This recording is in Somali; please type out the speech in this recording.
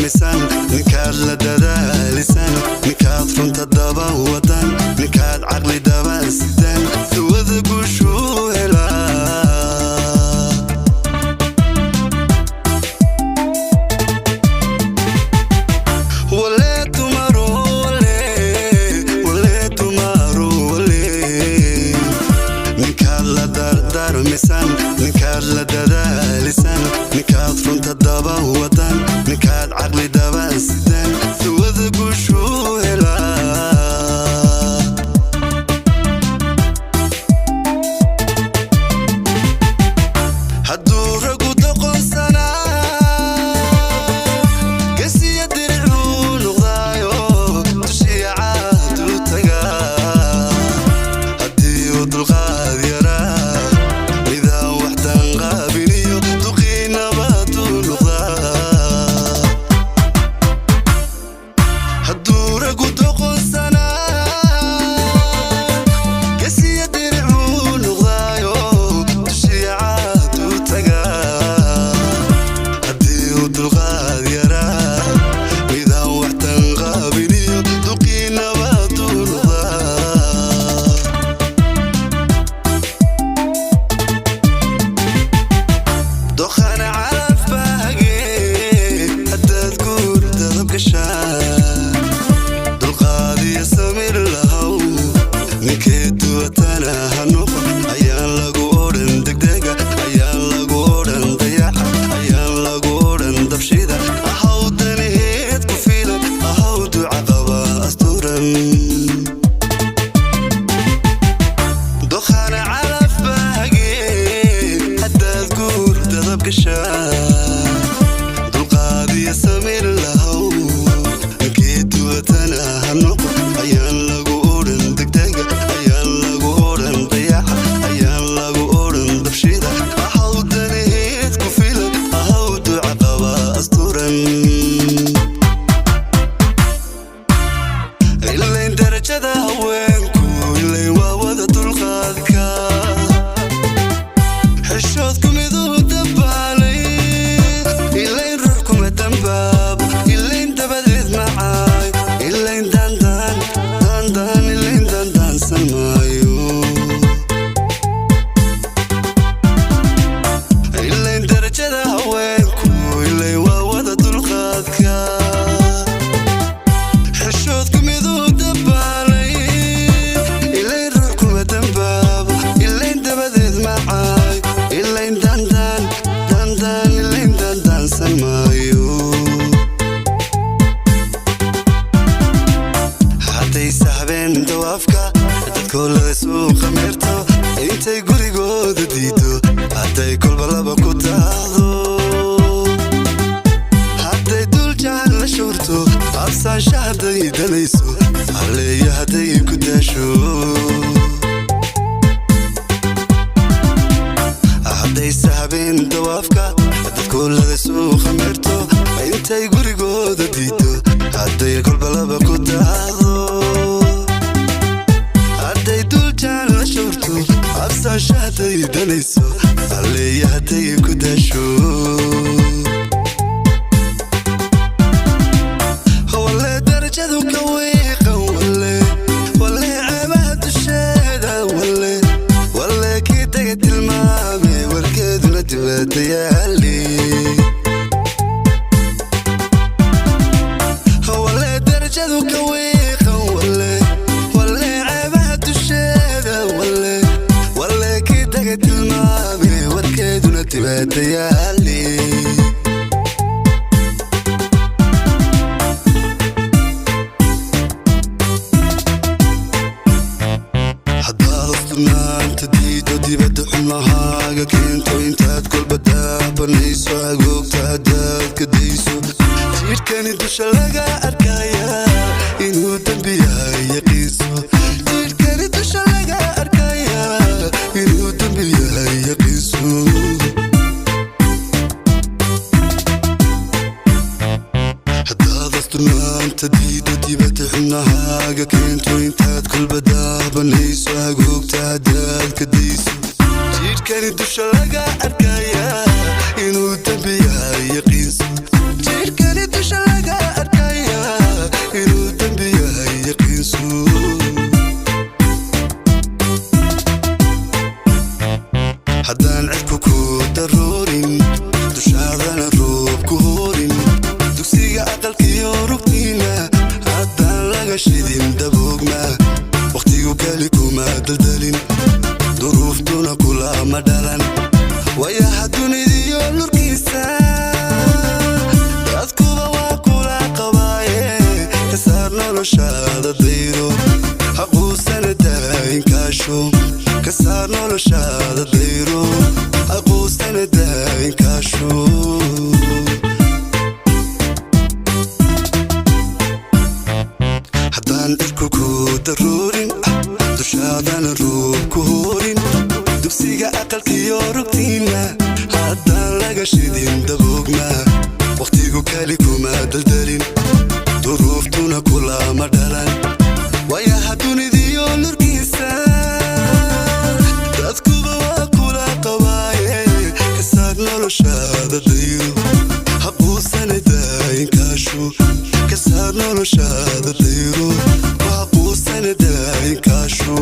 darmisan ninkaad la dadaalisan ninkaad runta daba wadan ninkaad caqli daba sidan duwada guushuu helaa ninkaad la dadaalisan ninkaad runta daba wadan ninkaad caqli daba sidan duwada guushuu helaa hadduu ragu doqonsanaa gesiya diricuu noqdaayo dushiya caaduu tagaa haddii uu dulqaad yaraa intay gurigooda diido hadday kolba laba ku taado hadday dul jaan la shurto absaansha hadday danayso halleeya hadday ku daasho hadday sahabeen dawaafka dadkoolada suuqa meerto intay gurigooda diido hadday kolba laba ku taado absaansha hadday danayso halleeya hadday ku daasho walle darajadu ka wiiqan walle ceebaha dusheeda walle kii taga tilmaame warkeeduna dibadda yaali walle darajadu ka wiiqan walle ceebaha dusheeda walle kii taga tilmaame warkeeduna dibadda yaali haddaad diido dibadda xubnahaaga keento intaad kolba daabanayso agoogta haddaad ka dayso jidhkani dusha laga arkaya inuu dembi yahay yaqiinso jidhkani dusha laga arkaya inuu dembi yahay yaqiinso haddaad asturnaanta diido dibadda xubnahaaga keento intaad kolba daabanayso agoogta haddaad ka dayso jidhkani dusha laga arkaya inuu dembi yahay yaqiinso jidhkani dusha laga noloshaada dayro aquustana daayinkaasho haddaan dhirku ku daruurin dushaadana ruub ku hoorin dugsiga aqalkiyo rugtiina haddaan laga shidin daboogna waqtigu kali kuma daldalin duruuftuna kulama dhalan waayaha dunidiyo nurkiisa dadkuba waa kula qabaaye kasaar noloshaada dayro haquusana daayinkaasho kasaar noloshaada dayro haquusana daayinkaasho